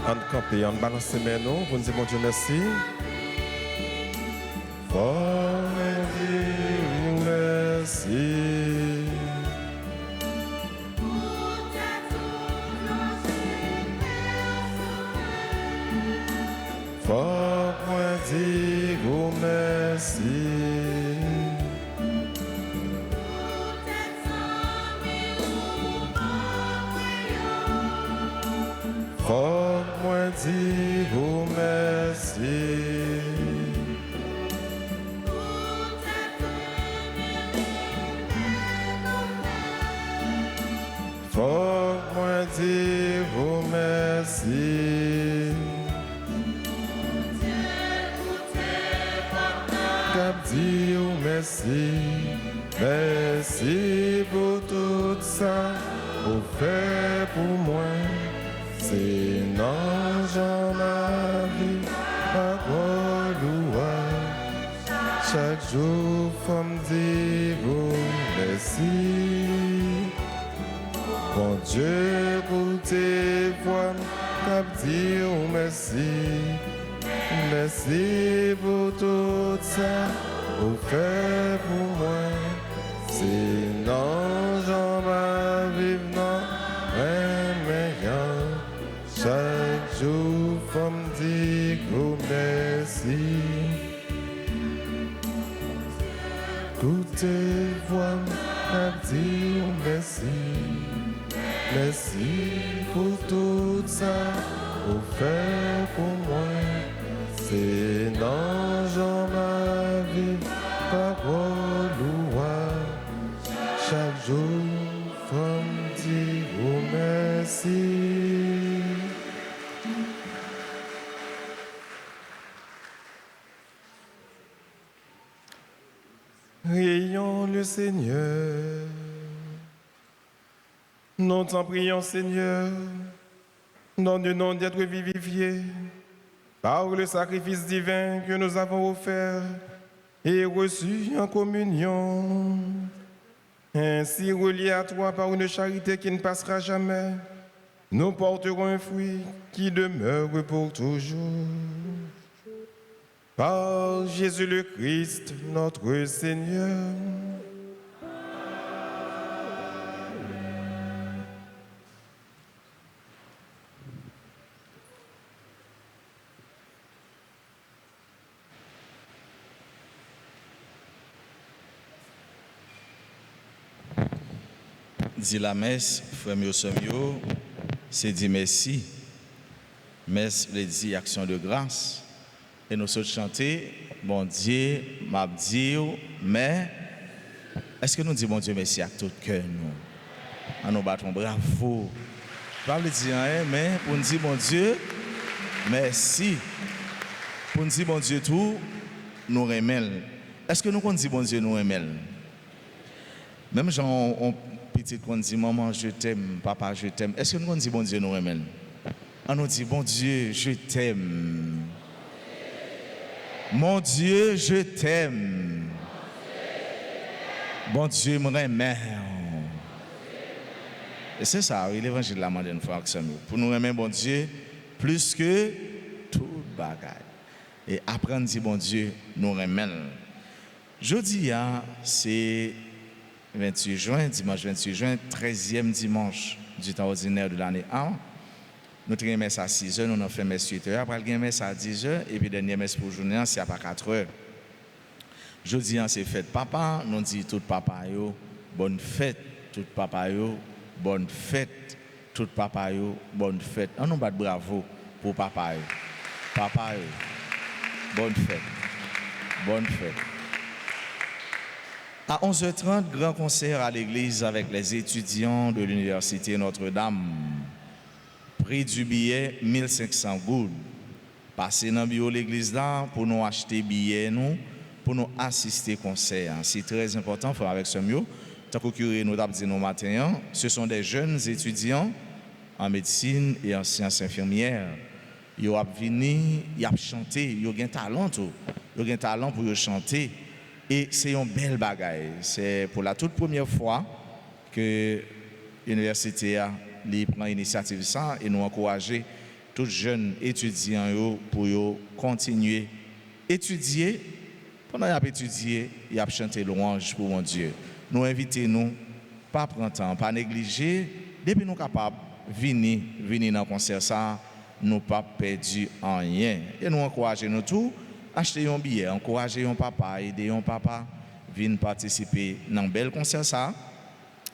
En camper, en balance mes nous, vous nous dites, mon Dieu, merci. Oh, merci. Faut moi dire vous merci. Faut moi dire vous merci. Faut moi dire vous merci. Cap dire merci. Merci pour tout ça, pour faire pour moi. C'est non, j'en ma vie, parole louange. Chaque jour, faut me dire vous merci. Bon Dieu, pour tes voix, cap dire merci. Merci pour tout ça, pour faire pour moi. Sinon, j'en vais vivre non, meilleur. Chaque jour, faut me dire gros merci. Écoutez, voix, cap dire merci. Merci pour tout ça, pour faire pour moi. C'est non, j'en ma vie, parole louange. Chaque jour, faut me dire oh merci. Prions le Seigneur. Nous t'en prions, Seigneur. Donne-nous d'être vivifiés par le sacrifice divin que nous avons offert et reçu en communion. Ainsi, reliés à toi par une charité qui ne passera jamais, nous porterons un fruit qui demeure pour toujours. Par Jésus le Christ, notre Seigneur. Dit la messe, frère mio, c'est dit merci. Messe, le dit action de grâce. Et nous sommes chanter, bon Dieu, m'a dit, mais est-ce que nous disons bon Dieu merci à tout cœur nous? Nous battons bravo. Pas le dire rien, mais pour nous dire bon Dieu, merci. Pour nous dire bon Dieu tout, nous remercions. Est-ce que nous disons bon Dieu nous remercions? Même Jean, petit qu'on dit maman je t'aime, papa je t'aime. Est-ce que nous disons bon Dieu nous remercions? On nous dit bon Dieu je t'aime. Mon Dieu je t'aime. Bon Dieu me remercie. Et c'est ça, l'évangile de la mondaine frère pour nous remercier bon Dieu plus que tout bagaille. Et après on dit bon Dieu nous remercie. Jeudi c'est 28 juin, dimanche 28 juin, 13e dimanche du temps ordinaire de l'année 1. Nous avons messe à 6h, nous avons fait messe à 8h, après nous avons messe à 10h, et puis dernière messe pour journée, c'est à 4h. Jeudi, c'est fête papa, nous disons tout papa, bonne fête, tout papa, bonne fête, tout papa, bonne fête. On nous bat bravo pour papa. Papa, bonne fête, bonne fête. À 11h30, grand concert à l'église avec les étudiants de l'université Notre-Dame. Prix du billet, 1500 gouttes. Passez dans le bureau de l'église là pour nous acheter billets, pour nous assister au concert. C'est très important, frère, avec ce mieux. Tant que curé nous a dit nos matins, ce sont des jeunes étudiants en médecine et en sciences infirmières. Ils ont venu, ils ont chanté, ils ont un talent, ils ont un talent pour chanter. Et c'est une belle bagaille. C'est pour la toute première fois que l'université prend l'initiative ça et nous encourager tous jeunes étudiants yo, pour yo continuer étudier. Pendant qu'ils ont étudié, ils ont chanté louange pour mon Dieu. Nous invitons nous, pas prendre temps, pas négliger, depuis nous capables venir dans le concert ça, nous pas perdu en rien. Et nous encourageons nous tous, acheter un billet, encourager un papa, aider un papa, venir participer dans un bel concert ça,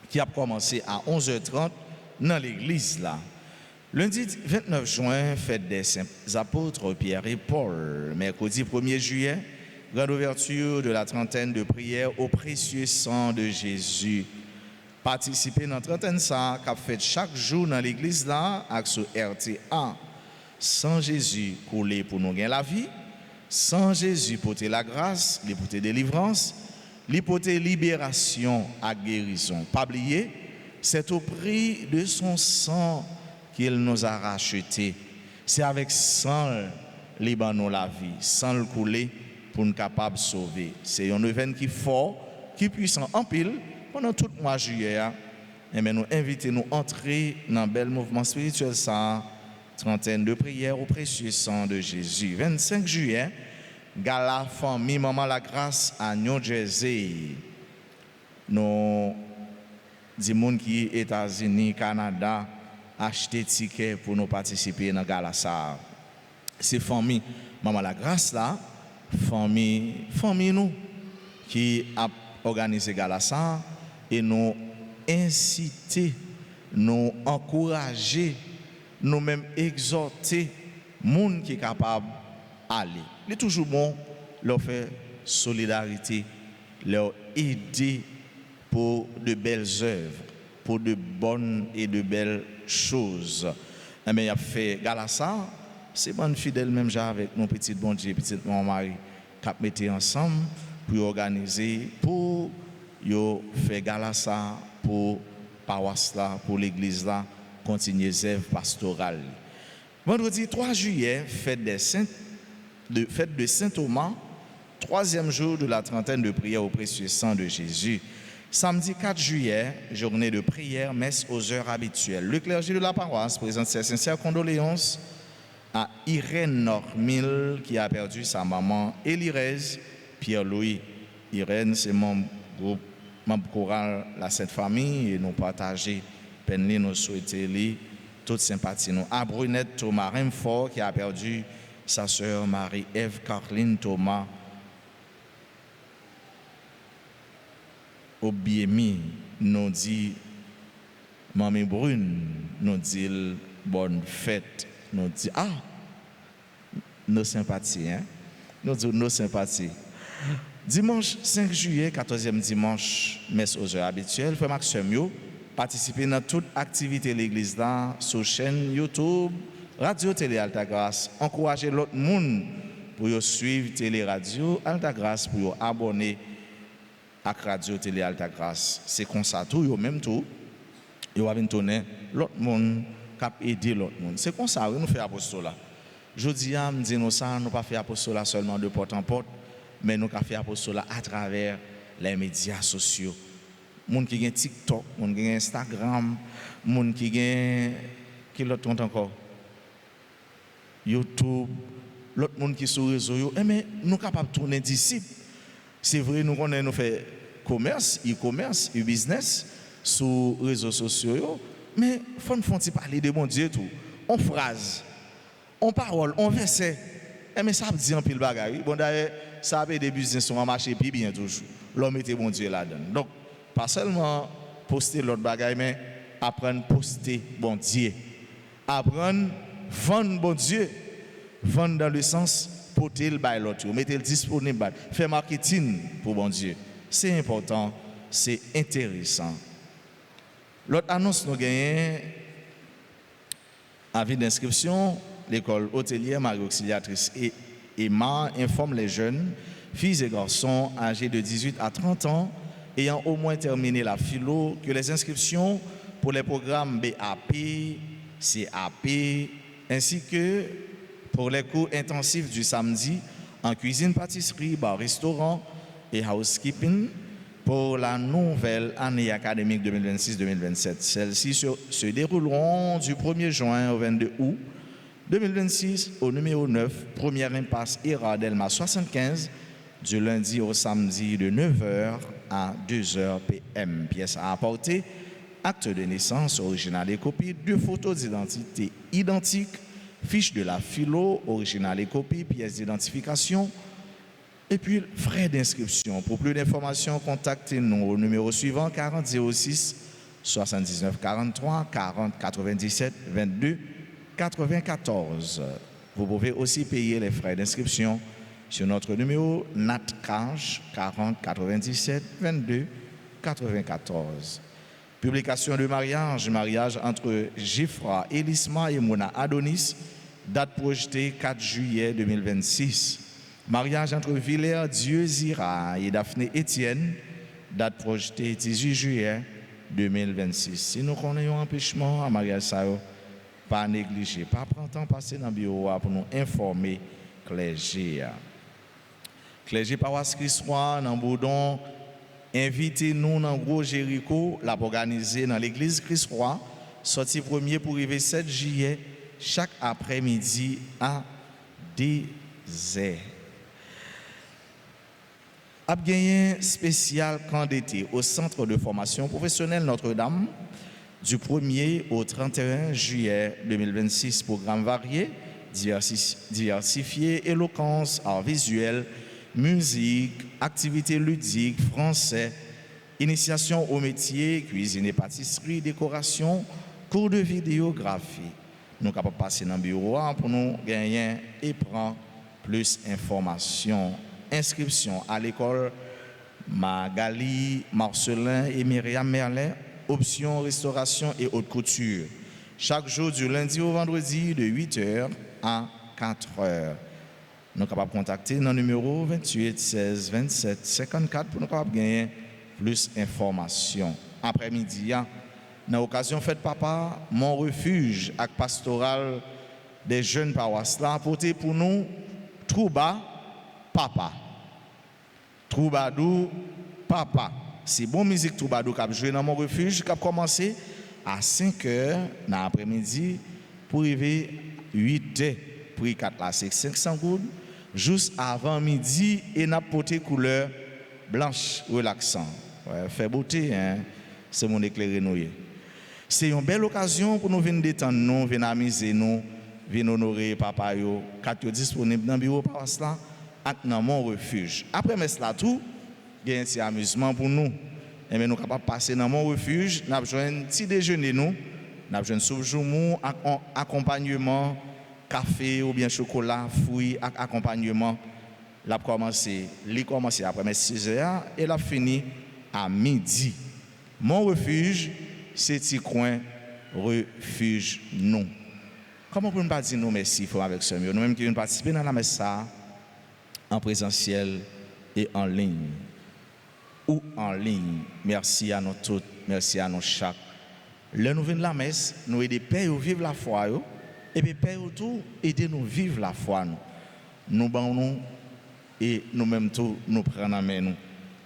qui a commencé à 11h30 dans l'église là. Lundi 29 juin, fête des saints apôtres Pierre et Paul. Mercredi 1er juillet, grande ouverture de la trentaine de prières au précieux sang de Jésus. Participer dans la trentaine ça, qu'a fait chaque jour dans l'église là, avec ce RTA. Sans Jésus couler pour nous gagner la vie, sans Jésus porter la grâce, lui porter délivrance, lui porter libération et guérison. Pas oublier, c'est au prix de son sang qu'il nous a racheté. C'est avec sang qu'il nous la vie, sans le couler pour nous capables de sauver. C'est un événement qui est fort, qui est puissant en pile pendant tout le mois de juillet. Et nous invitons nous à entrer dans un bel mouvement spirituel, ça, trentaine de prières au précieux sang de Jésus. 25 juillet, Gala Famille Maman la Grâce à New Jersey. Nous, des gens qui sont États-Unis, Canada, acheter ticket pour nous participer dans Gala ça. C'est famille Maman la Grâce là, famille nous qui a organisé Gala ça et nous inciter, nous encourager, nous même exhorter monde qui est capable d'aller. Il est toujours bon leur faire solidarité, leur aider pour de belles œuvres, pour de bonnes et de belles choses. Mais il a fait Galassa, c'est bonne fidèle même genre avec nos petites bon Dieu, petite mon mari, qui a mis ensemble pour organiser, pour faire Galassa, pour paroisse là, pour l'église là, continuer les œuvres pastorales. Vendredi 3 juillet, fête de Saint Thomas, troisième jour de la trentaine de prières au précieux sang de Jésus. Samedi 4 juillet, journée de prière, messe aux heures habituelles. Le clergé de la paroisse présente ses sincères condoléances à Irène Normil qui a perdu sa maman Élirèse Pierre-Louis. Irène, c'est membre choral la Sainte Famille et nous partageons peine, nous souhaitons toute sympathie. Nous à Brunette Thomas Remfort qui a perdu sa sœur Marie-Ève Caroline Thomas au Biemi, nous dit Mamie Brune, nous dit bonne fête, nous dit nos sympathies, hein? Nous dit nos sympathies. Dimanche 5 juillet, 14e dimanche, messe aux heures habituelles, Frère Maxime participer dans toute activité de l'église là, sur chaîne YouTube, Radio Télé Alta Grâce, encourager l'autre monde pour suivre Télé Radio Alta Grâce, pour abonner à Radio Télé Alta Grâce. C'est comme ça, tout, yo même tout, yo va venir tourner l'autre monde, cap aider l'autre monde. C'est comme ça, nous faisons apostolat. Je dis, nous disons ça, nous pas fait apostolat seulement de porte en porte, mais nous avons fait apostolat à travers les médias sociaux. Moun qui gen TikTok, moun qui gen Instagram, moun qui gen qui l'autre compte encore YouTube, l'autre monde qui sur réseau mais nous capables de tourner disciples. C'est vrai nous connaissons nous fait commerce, e-commerce, e-business sur réseaux sociaux mais faut nous parler de mon Dieu tout. En phrase, en parole, en verset. Mais ça dit en pile bagaille. Bon d'ailleurs, ça a des business sont en marché puis bien toujours. L'homme était bon Dieu là-dedans. Donc pas seulement poster l'autre bagaille, mais apprendre à poster bon Dieu. Apprendre à vendre bon Dieu. Vendre dans le sens porter le bail l'autre, mettre le disponible, faire marketing pour bon Dieu. C'est important, c'est intéressant. L'autre annonce nous gagnons avis d'inscription, l'école hôtelière Marie-Auxiliatrice et Emma informe les jeunes, filles et garçons âgés de 18 à 30 ans ayant au moins terminé la philo, que les inscriptions pour les programmes BAP, CAP, ainsi que pour les cours intensifs du samedi en cuisine, pâtisserie, bar, restaurant et housekeeping pour la nouvelle année académique 2026-2027. Celles-ci se dérouleront du 1er juin au 22 août 2026 au numéro 9, première impasse Era Delma 75, du lundi au samedi de 9h à 2h PM. Pièce à apporter, acte de naissance original et copie, 2 photos d'identité identiques, fiche de la philo, original et copie, pièce d'identification, et puis frais d'inscription. Pour plus d'informations, contactez-nous au numéro suivant 40 06 79 43 40 97 22 94. Vous pouvez aussi payer les frais d'inscription sur notre numéro NatCash 40 97 22 94. Publication de mariage entre Gifra Elisma et Mona Adonis, date projetée 4 juillet 2026. Mariage entre Villers Dieu Zira et Daphné Étienne, date projetée 18 juillet 2026. Si nous connaissons un empêchement à mariage, ça pas négliger, pas prendre temps passer dans le bureau pour nous informer clergé. Clergé paroisse Christ-Roi dans Bourdon, invitez-nous dans Gros Jéricho, l'a organisé dans l'église Christ-Roi, sorti premier pour arriver 7 juillet, chaque après-midi à 10h. A gagné spécial camp d'été au centre de formation professionnelle Notre-Dame du 1er au 31 juillet 2026. Programme varié, diversifié, éloquence, art visuel, musique, activités ludiques, français, initiation au métier, cuisine et pâtisserie, décoration, cours de vidéographie. Nous sommes capables de passer dans le bureau pour nous gagner et prendre plus d'informations. Inscription à l'école Magali Marcelin et Myriam Merlin, option restauration et haute couture. Chaque jour du lundi au vendredi de 8h à 4h. Nous sommes capables de contacter dans le numéro 28 16 27 54 pour nous gagner plus d'informations. Après-midi, dans l'occasion fête papa, mon refuge avec pastoral des jeunes paroisses là, apporté pour nous Trouba Papa. Troubadou Papa. C'est bon musique Troubadou qui a joué dans mon refuge, qui a commencé à 5h dans l'après-midi pour arriver 8h. Prix 4 là, c'est 500 gouttes. Juste avant midi, et n'a porté couleur blanche relaxant. Ouais, fait beauté, hein? C'est mon éclairé noué. C'est une belle occasion pour nous venir détendre, nous, venir amuser nous, venir honorer papa yo, quand disponible dans le bureau par cela, dans mon refuge. Après mais cela tout, il y a un petit amusement pour nous. Et nous sommes capables de passer dans mon refuge, nous avons besoin d'un petit déjeuner nous, nous avons besoin de soupe joumou, accompagnement, café ou bien chocolat, fruits, accompagnement. L'a commencé, après 6 heures et l'a fini à midi. Mon refuge, c'est petit coin refuge nous. Comment pouvons-nous pas dire nous merci avec ce mieux? Nous-mêmes qui venons participer dans la messe en présentiel et en ligne. Ou en ligne. Merci à nous tous, merci à nous chaque. Le nous venons de la messe, nous aidons Père à vivre la foi. Et puis Père tout, aidez nous vivre la foi. Nous nous et nous-mêmes tous nous prenons en main nous.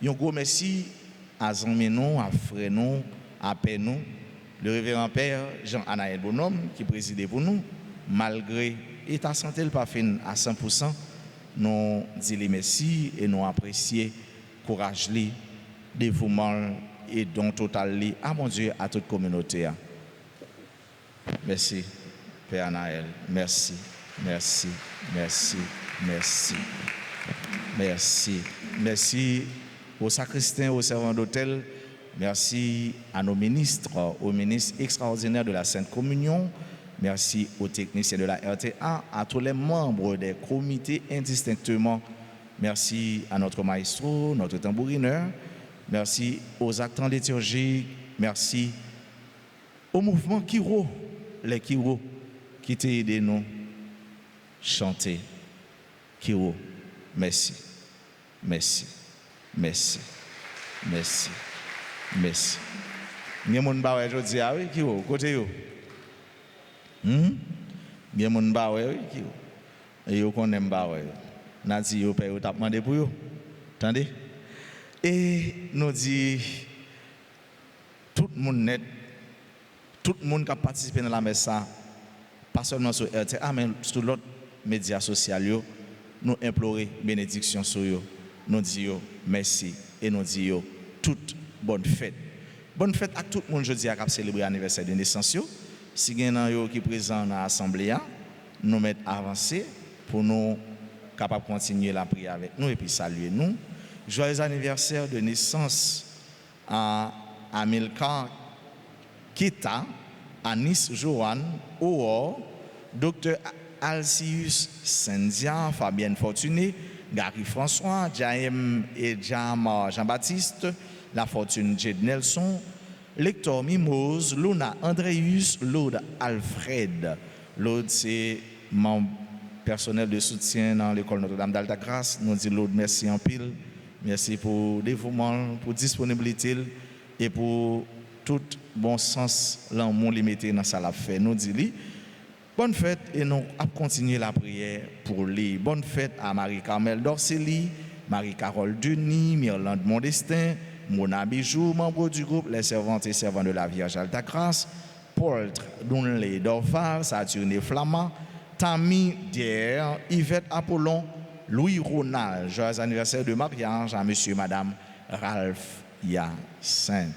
Un gros merci à Zanmé nous, à frère nous, à Père nous, le révérend Père Jean-Anaël Bonhomme qui préside pour nous, malgré l'état santé le pas fait à 100%, nous disons merci et nous apprécions courage, dévouement et don total à mon Dieu, à toute communauté. Merci, Père Anaël. Merci, merci, merci, merci. Merci. Merci aux sacristains, aux servants d'hôtel. Merci à nos ministres, aux ministres extraordinaires de la Sainte Communion. Merci aux techniciens de la RTA, à tous les membres des comités indistinctement. Merci à notre maestro, notre tambourineur. Merci aux acteurs liturgiques. Merci au mouvement Kiro, les Kiro, qui t'ont aidé nous chanter. Kiro, merci, merci, merci, merci, merci. Bien mon ba ouais jodi a oui Kiro, côté yo. Bien mon ba ouais oui Kiro. Et yo connaît ba ouais. N'a dit yo paye t'a demandé pour yo. Attendez. Et nous dit tout le monde net, tout le monde qui a participé dans la messe ça, pas seulement sur RTA, mais sur l'autre médias sociaux, nous implorer bénédiction sur eux. Nous disons merci et nous disons toute bonne fête. Bonne fête à tout le monde jeudi à célébrer l'anniversaire de naissance. Si il y a qui est présent dans l'Assemblée, nous mettons avancer pour nous capables de continuer la prière avec nous et puis saluer nous. Joyeux anniversaire de naissance à Amilcar Kita, Anis Joanne, Oor, Dr. Alcius Sendia, Fabienne Fortuné, Gary François, Jaem et Jean-Baptiste, La Fortune Jade Nelson, Lector Mimose, Luna Andreus, Laude Alfred. Laude, c'est membre personnel de soutien dans l'école Notre-Dame d'Altagrace. Nous disons Laude, merci en pile. Merci pour le dévouement, pour la disponibilité et pour tout bon sens l'amour limité dans ça la fait. Nous disons bonne fête et nous allons continuer la prière pour lui. Bonne fête à Marie-Carmel Dorcely, Marie-Carole Denis, Myrlande Mondestin, Mona Bijou, membre du groupe Les Servantes et Servants de la Vierge Altagrace, Paul Dunley Dorval, Saturne Flamand, Tammy Dier, Yvette Apollon, Louis Ronald. Joyeux anniversaire de mariage à monsieur et madame Ralph Yacinthe.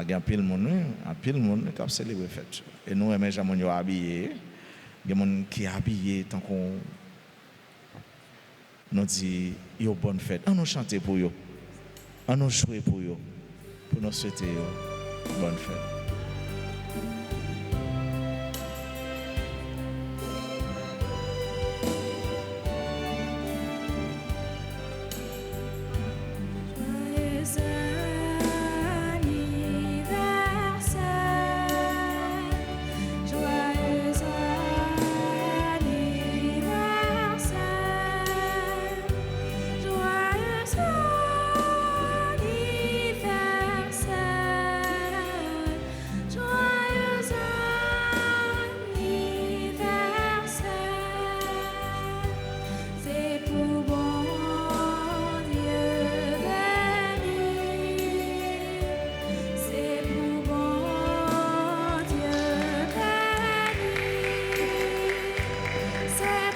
Il y a un pile de monde qui a célébré la fête. Et nous, les gens sont habillés. Il y a des gens qui sont habillés tant qu'on nous dit yo bonne fête. On nous chanter pour eux. On nous jouer pour eux. Pour nous souhaiter bonne fête.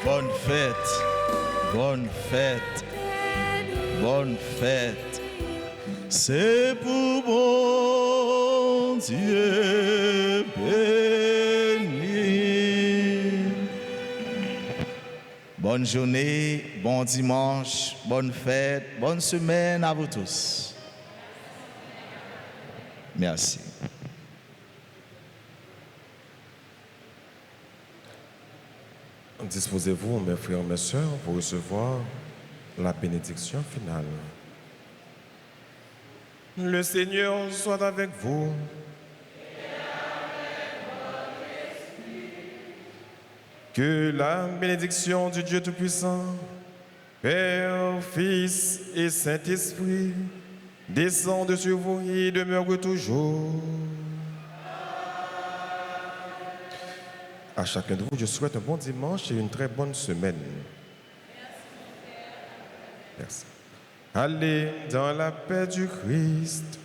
Bonne fête, bonne fête, bonne fête. C'est pour bon Dieu béni. Bonne journée, bon dimanche, bonne fête, bonne semaine à vous tous. Merci. Disposez-vous, mes frères et mes sœurs, pour recevoir la bénédiction finale. Le Seigneur soit avec vous. Que la bénédiction du Dieu Tout-Puissant, Père, Fils et Saint-Esprit, descende sur vous et demeure toujours. À chacun de vous, je souhaite un bon dimanche et une très bonne semaine. Merci. Allez dans la paix du Christ.